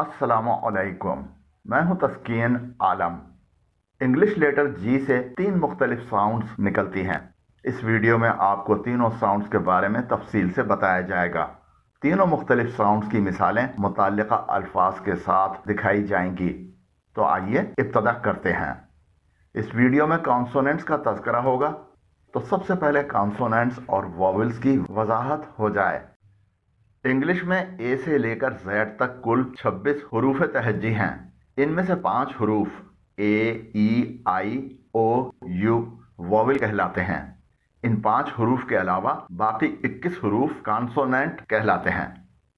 अस्सलामुअलैकुम। मैं हूं तस्कीन आलम। इंग्लिश लेटर जी से 3 मुख्तलिफ साउंड्स निकलती हैं। इस वीडियो में आपको तीनों साउंड्स के बारे में तफसील से बताया जाएगा। तीनों मुख्तलिफ साउंड्स की मिसालें मुतल्लिका अल्फाज के साथ दिखाई जाएंगी। तो आइए इब्तदा करते हैं। इस वीडियो में कॉन्सोनेंट्स का तज़किरा होगा। तो सबसे पहले कॉन्सोनेंट्स और वॉवेल्स की वजाहत हो जाए। इंग्लिश में ए से लेकर जेड तक कुल 26 हरूफ तहज्जी हैं। इनमें से 5 हरूफ ए, ई, आई, ओ, यू वॉवेल कहलाते हैं। इन 5 हरूफ के अलावा बाकी 21 हरूफ कॉन्सोनेंट कहलाते हैं।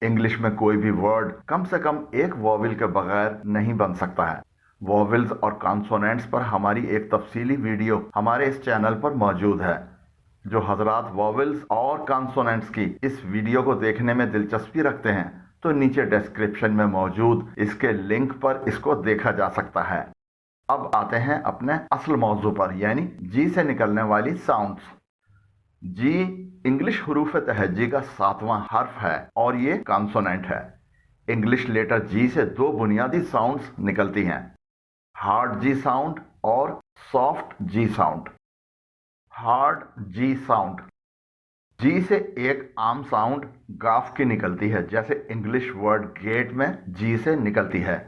इंग्लिश में कोई भी वर्ड कम से कम एक वॉवेल के बगैर नहीं बन सकता है। वॉवेल्स और कॉन्सोनेंट्स पर हमारी एक तफसीली वीडियो हमारे इस चैनल पर मौजूद है। जो हजरात वॉवेल्स और कॉन्सोनेंट्स की इस वीडियो को देखने में दिलचस्पी रखते हैं तो नीचे डिस्क्रिप्शन में मौजूद इसके लिंक पर इसको देखा जा सकता है। अब आते हैं अपने असल मौजू पर, यानी जी से निकलने वाली साउंड्स। जी इंग्लिश हरूफ तहज्जी का 7वां हर्फ है और ये कॉन्सोनेंट है। इंग्लिश लेटर जी से 2 बुनियादी साउंड्स निकलती हैं, हार्ड जी साउंड और सॉफ्ट जी साउंड। हार्ड जी साउंड, जी से एक आम साउंड गाफ की निकलती है, जैसे इंग्लिश वर्ड गेट में जी से निकलती है।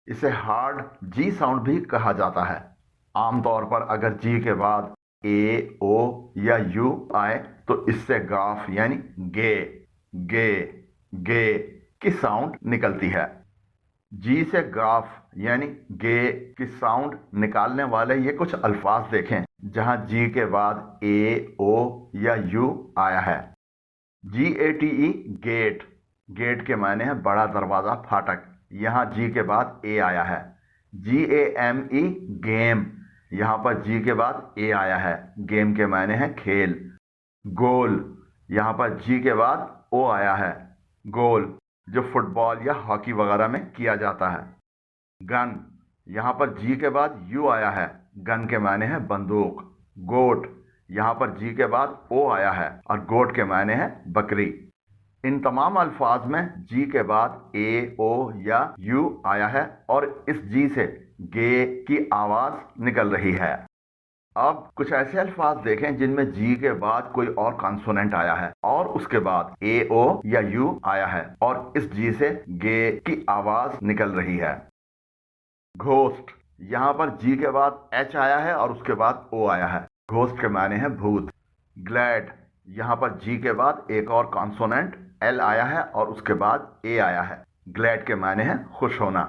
इसे हार्ड जी साउंड भी कहा जाता है। आमतौर पर अगर जी के बाद ए, ओ या यू आए तो इससे गाफ यानी गे गे गे की साउंड निकलती है। जी से गाफ यानी गे की साउंड निकालने वाले ये कुछ अल्फाज देखें जहां जी के बाद ए, ओ या यू आया है। GATE गेट, गेट के मायने है बड़ा दरवाजा, फाटक, यहाँ जी के बाद ए आया है। GAME गेम, यहाँ पर जी के बाद ए आया है। गेम के मायने है खेल। गोल, यहाँ पर जी के बाद ओ आया है। गोल जो फुटबॉल या हॉकी वगैरह में किया जाता है। गन, यहाँ पर जी के बाद यू आया है। गन के मायने है बंदूक। गोट, यहाँ पर जी के बाद ओ आया है और गोट के मायने है बकरी। इन तमाम अल्फाज में जी के बाद ए, ओ या यू आया है और इस जी से गे की आवाज निकल रही है। अब कुछ ऐसे अल्फाज देखें जिनमें जी के बाद कोई और कॉन्सोनेंट आया है और उसके बाद ए, ओ या यू आया है और इस जी से गे की आवाज निकल रही है। घोस्ट, यहाँ पर जी के बाद एच आया है और उसके बाद ओ आया है। घोस्ट के माने है भूत। ग्लैड, यहाँ पर जी के बाद एक और कॉन्सोनेंट एल आया है और उसके बाद ए आया है। ग्लैड के माने है खुश होना।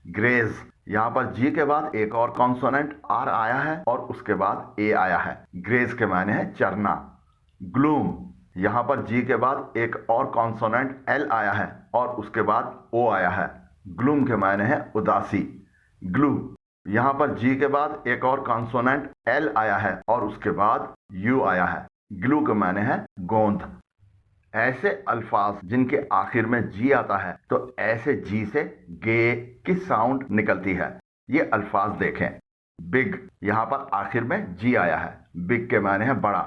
ग्रेज, यहाँ पर जी के बाद एक और कॉन्सोनेंट आर आया है और उसके बाद ए आया है। ग्रेज के माने है चरना। ग्लूम, यहाँ पर जी के बाद एक और कॉन्सोनेंट एल आया है और उसके बाद ओ आया है। ग्लूम के माने है उदासी। ग्लू, यहाँ पर जी के बाद एक और कॉन्सोनेंट एल आया है और उसके बाद यू आया है। ग्लू के माने है गोंद। ऐसे अल्फाज जिनके आखिर में जी आता है तो ऐसे जी से गे की साउंड निकलती है। ये अल्फाज देखें। बिग, यहाँ पर आखिर में जी आया है। बिग के माने है बड़ा।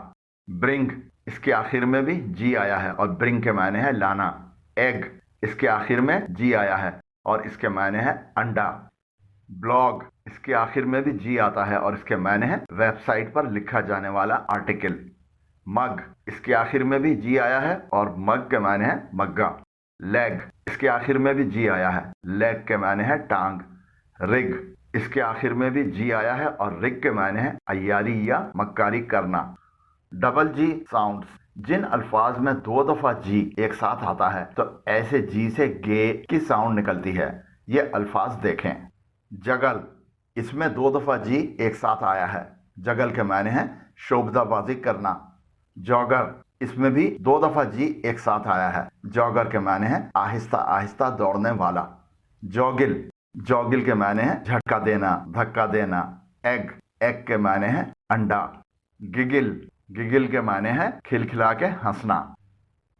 ब्रिंग, इसके आखिर में भी जी आया है और ब्रिंग के माने है लाना। एग, इसके आखिर में जी आया है और इसके माने है अंडा। ब्लॉग, इसके आखिर में भी जी आता है और इसके माने है वेबसाइट पर लिखा जाने वाला आर्टिकल। मग, इसके आखिर में भी जी आया है और मग के माने है मग्गा। लेग, इसके आखिर में भी जी आया है। लेग के माने है टांग। रिग, इसके आखिर में भी जी आया है और रिग के माने है अय्यारी या मक्कारी करना। डबल जी साउंड्स, जिन अल्फाज में 2 दफा जी एक साथ आता है तो ऐसे जी से गे की साउंड निकलती है। ये अल्फाज देखें। जगल, इसमें 2 दफा जी एक साथ आया है। जगल के माने है शोबदाबाजी करना। जॉगर, इसमें भी 2 दफा जी एक साथ आया है। जॉगर के माने है आहिस्ता आहिस्ता दौड़ने वाला। जॉगिल, जॉगिल के माने है झटका देना, धक्का देना। एग, एग के माने है अंडा। गिगिल, गिगिल के माने है खिलखिला के हंसना।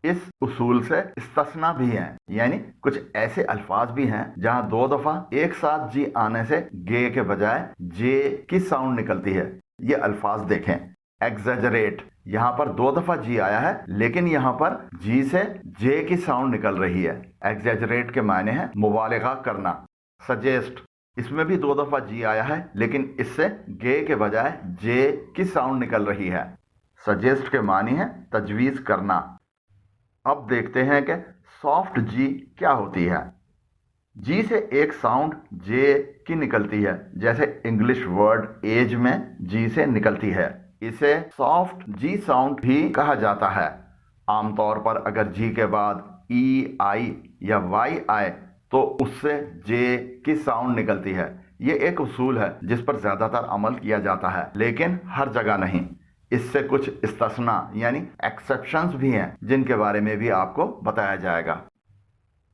इस उसूल से इस्तिस्ना भी हैं, यानी कुछ ऐसे अल्फाज भी हैं जहां 2 दफा एक साथ जी आने से गे के बजाय जे की साउंड निकलती है। ये अल्फाज देखें। एग्जेजरेट, यहाँ पर 2 दफा जी आया है, लेकिन यहाँ पर जी से जे की साउंड निकल रही है। एग्जैजरेट के मायने हैं मुबालगा करना। सजेस्ट, इसमें भी 2 दफा जी आया है, लेकिन इससे गे के बजाय जे की साउंड निकल रही है। सजेस्ट के मानी है तजवीज करना। अब देखते हैं कि सॉफ्ट जी क्या होती है। जी से एक साउंड जे की निकलती है, जैसे इंग्लिश वर्ड एज में जी से निकलती है। इसे सॉफ्ट जी साउंड भी कहा जाता है। आमतौर पर अगर जी के बाद ई आई या वाई आए तो उससे जे की साउंड निकलती है। ये एक उसूल है जिस पर ज्यादातर अमल किया जाता है, लेकिन हर जगह नहीं। इससे कुछ इस्तिस्ना यानी एक्सेप्शंस भी हैं, जिनके बारे में भी आपको बताया जाएगा।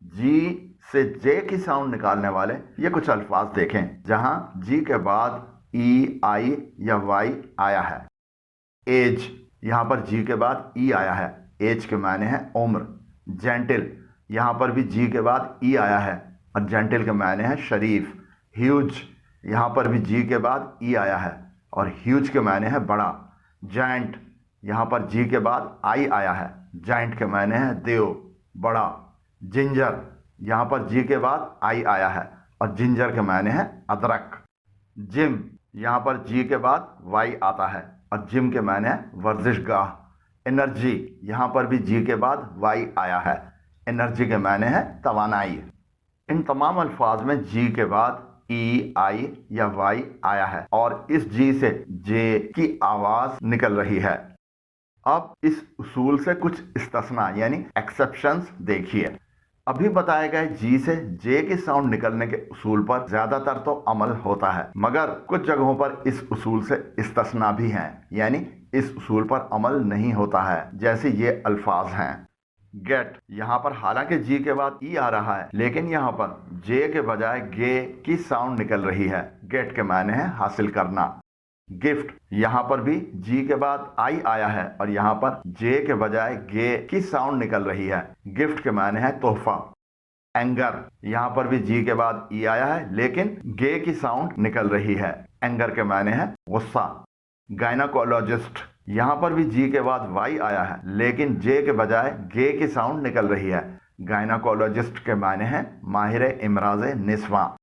जी से जे की साउंड निकालने वाले ये कुछ अल्फाज देखें जहां जी के बाद ई आई या वाई आया है। एज, यहां पर जी के बाद ई आया है। एज के मायने हैं उम्र। जेंटिल, यहां पर भी जी के बाद ई आया है और जेंटिल के मायने हैं शरीफ। ह्यूज, यहां पर भी जी के बाद ई आया है और ह्यूज के मायने हैं बड़ा। जायंट, यहां पर जी के बाद आई आया है। जायंट के मायने हैं देव, बड़ा। जिंजर, यहां पर जी के बाद आई आया है और जिंजर के मायने हैं अदरक। जिम, यहां पर जी के बाद वाई आता है और जिम के मायने हैं वर्जिश गाह। एनर्जी, यहां पर भी जी के बाद वाई आया है। एनर्जी के मायने हैं तवानाई। इन तमाम अल्फाज में जी के बाद ई आई या वाई आया है और इस जी से जे की आवाज निकल रही है। अब इस उसूल से कुछ इस्तिस्ना यानी एक्सेप्शंस देखिए। अभी बताए गए जी से जे की साउंड निकलने के उसूल पर ज्यादातर तो अमल होता है, मगर कुछ जगहों पर इस उसूल से इस्तिस्ना भी हैं, यानी इस उसूल पर अमल नहीं होता है। जैसे ये अल्फाज हैं। गेट, यहां पर हालांकि जी के बाद ई आ रहा है, लेकिन यहां पर जे के बजाय गे की साउंड निकल रही है। गेट के मायने हैं हासिल करना। गिफ्ट, यहां पर भी जी के बाद आई आया है और यहां पर जे के बजाय गे की साउंड निकल रही है। गिफ्ट के मायने हैं तोहफा। एंगर, यहां पर भी जी के बाद ई आया है, लेकिन गे की साउंड निकल रही है। एंगर के मायने हैं गुस्सा। गायनाकोलॉजिस्ट, यहां पर भी जी के बाद वाई आया है, लेकिन जे के बजाय गे की साउंड निकल रही है। गायनाकोलॉजिस्ट के मायने हैं माहिर इमराज निस्वा।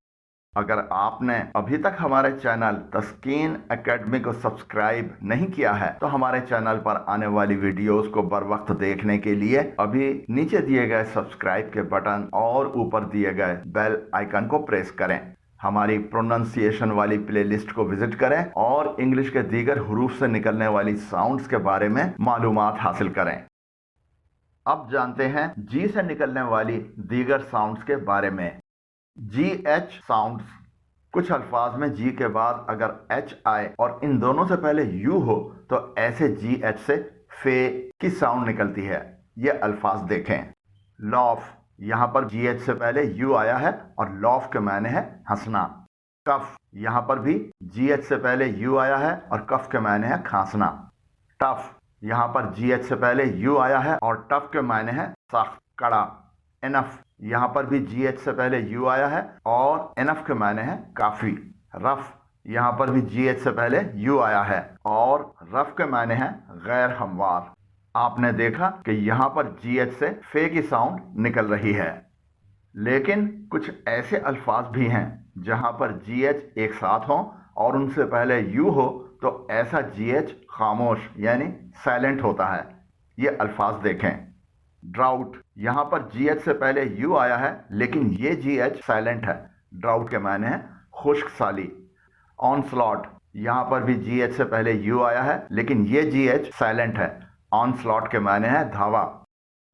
अगर आपने अभी तक हमारे चैनल तस्कीन एकेडमी को सब्सक्राइब नहीं किया है तो हमारे चैनल पर आने वाली वीडियोस को बर वक्त देखने के लिए अभी नीचे दिए गए सब्सक्राइब के बटन और ऊपर दिए गए बेल आइकन को प्रेस करें। हमारी प्रोनाउंसिएशन वाली प्लेलिस्ट को विजिट करें और इंग्लिश के दीगर हरूफ से निकलने वाली साउंड्स के बारे में मालूमात हासिल करें। अब जानते हैं जी से निकलने वाली दीगर साउंड्स के बारे में। जी एच साउंड्स, कुछ अल्फाज में जी के बाद अगर एच आए और इन दोनों से पहले यू हो तो ऐसे जी एच से फे की साउंड निकलती है। ये अल्फाज देखें। लॉफ, यहां पर जी एच से पहले यू आया है और लॉफ के मायने है हंसना। कफ, यहां पर भी जी एच से पहले यू आया है और कफ के मायने है खांसना। टफ, यहां पर जी एच से पहले यू आया है और टफ के मायने है सख्त, कड़ा। इनफ, यहां पर भी जी एच से पहले यू आया है और इनफ के मायने हैं काफी। रफ, यहां पर भी जी एच से पहले यू आया है और रफ के मायने हैं गैर हमवार। आपने देखा कि यहां पर जी एच से फे की साउंड निकल रही है। लेकिन कुछ ऐसे अल्फाज भी हैं जहां पर जी एच एक साथ हो और उनसे पहले यू हो तो ऐसा जी एच खामोश यानी साइलेंट होता है। ये अल्फाज देखें। ड्राउट, यहां पर जी एच से पहले यू आया है, लेकिन ये जी एच साइलेंट है। ड्राउट के मायने हैं खुश्क साली। ऑनस्लॉट, यहां पर भी जी एच से पहले यू आया है, लेकिन ये जी एच साइलेंट है। ऑनस्लॉट के मायने हैं धावा।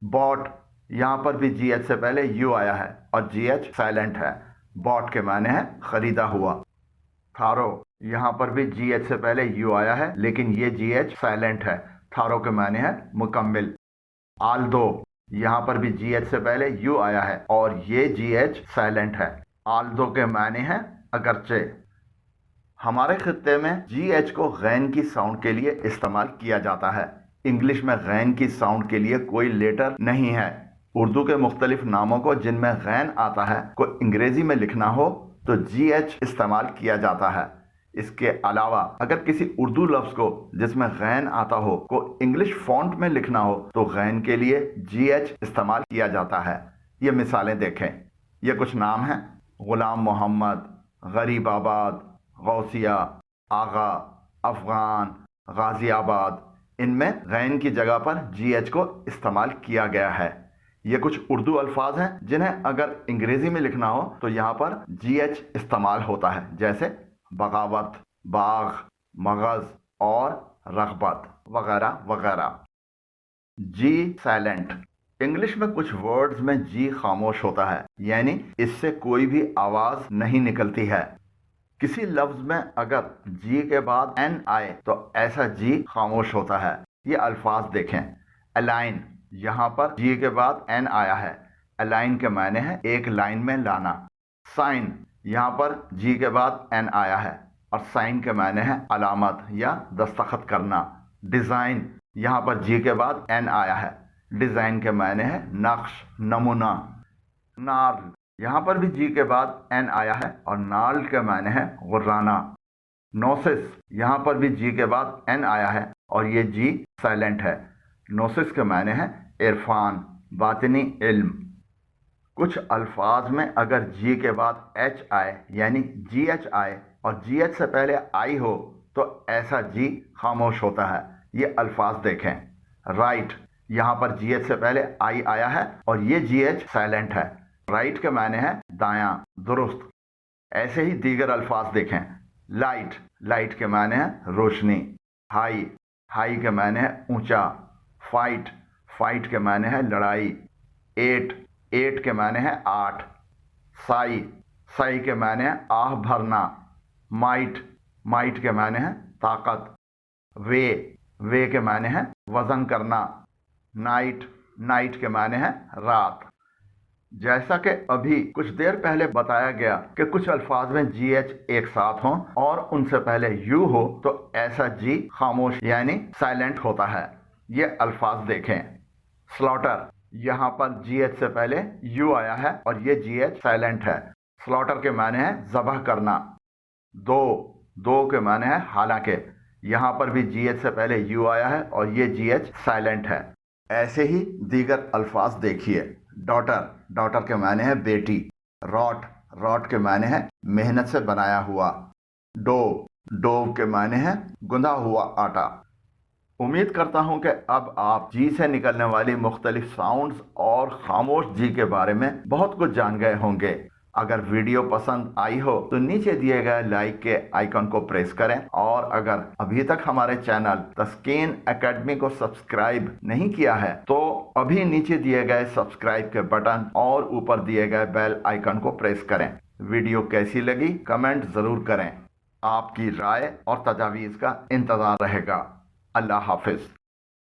बॉट, यहां पर भी जी एच से पहले यू आया है और जी एच साइलेंट है। बॉट के मायने हैं खरीदा हुआ। थारो, यहां पर भी जी एच से पहले यू आया है, लेकिन ये जी एच साइलेंट है। थारो के मायने हैं मुकम्मिल। आल्दो, यहां पर भी जी एच से पहले यू आया है और ये जी एच साइलेंट है। आल्दो के मायने हैं अगरचे। हमारे खित्ते में जी एच को गैन की साउंड के लिए इस्तेमाल किया जाता है। इंग्लिश में गैन की साउंड के लिए कोई लेटर नहीं है। उर्दू के मुख्तलिफ नामों को जिनमें गैन आता है को अंग्रेजी में लिखना हो तो जी एच इस्तेमाल किया जाता है। इसके अलावा अगर किसी उर्दू लफ्ज को जिसमें गैन आता हो को इंग्लिश फॉन्ट में लिखना हो तो गैन के लिए GH इस्तेमाल किया जाता है। ये मिसालें देखें। ये कुछ नाम हैं: गुलाम मोहम्मद, गरीबाबाद, गौसिया, आगा, अफगान, गाजियाबाद। इनमें गैन की जगह पर GH को इस्तेमाल किया गया है। ये कुछ उर्दू अल्फाज हैं जिन्हें अगर अंग्रेजी में लिखना हो तो यहाँ पर GH इस्तेमाल होता है, जैसे बगावत, बाग, मगज और रगबत वगैरह वगैरह। जी साइलेंट। इंग्लिश में कुछ वर्ड्स में जी खामोश होता है, यानी इससे कोई भी आवाज नहीं निकलती है। किसी लफ्ज में अगर जी के बाद एन आए तो ऐसा जी खामोश होता है। ये अल्फाज देखें। अलाइन, यहाँ पर जी के बाद एन आया है। अलाइन के मायने है एक लाइन में लाना। साइन, यहाँ पर जी के बाद एन आया है और साइन के मायने है अलामत या दस्तखत करना। डिजाइन, यहाँ पर जी के बाद एन आया है। डिजाइन के मायने है नक्श, नमूना। नार्ल, यहाँ पर भी जी के बाद एन आया है और नाल के मायने है गुर्राना। नोसिस, यहाँ पर भी जी के बाद एन आया है और ये जी साइलेंट है। नोसिस के मायने है इरफान, बातिनी इल्म। कुछ अल्फाज में अगर जी के बाद एच आए यानी GH आए और GH से पहले आई हो तो ऐसा जी खामोश होता है। ये अल्फाज देखें। राइट, यहाँ पर GH से पहले आई आया है और ये GH साइलेंट है। राइट के मायने है दायां, दुरुस्त। ऐसे ही दीगर अल्फाज देखें। लाइट, लाइट के मायने है रोशनी। हाई, हाई के मायने है ऊंचा। फाइट, फाइट के मायने है लड़ाई। एट, एट के मायने है 8। साई, साई के मायने है आह भरना। माइट, माइट के मायने है ताकत। वे, वे के मायने है वजन करना। नाइट, नाइट के मायने है रात। जैसा कि अभी कुछ देर पहले बताया गया कि कुछ अल्फाज में GH एक साथ हों और उनसे पहले यू हो तो ऐसा जी खामोश यानी साइलेंट होता है। ये अल्फाज देखें। स्लॉटर, यहाँ पर GH से पहले यू आया है और ये GH साइलेंट है। स्लॉटर के माने है जबह करना। दो, दो के माने है हालांकि, यहाँ पर भी GH से पहले यू आया है और ये GH साइलेंट है। ऐसे ही दीगर अल्फाज देखिए। डॉटर, डॉटर के माने है बेटी। रॉट, रॉट के माने है मेहनत से बनाया हुआ। डोव, डोव के माने है गुंधा हुआ आटा। उम्मीद करता हूं कि अब आप जी से निकलने वाली मुख्तलिफ साउंड्स और खामोश जी के बारे में बहुत कुछ जान गए होंगे। अगर वीडियो पसंद आई हो तो नीचे दिए गए लाइक के आइकन को प्रेस करें और अगर अभी तक हमारे चैनल तस्कीन एकेडमी को सब्सक्राइब नहीं किया है तो अभी नीचे दिए गए सब्सक्राइब के बटन और ऊपर दिए गए बेल आइकन को प्रेस करें। वीडियो कैसी लगी कमेंट जरूर करें। आपकी राय और तजावीज़ का इंतजार रहेगा। अल्लाह हाफिज।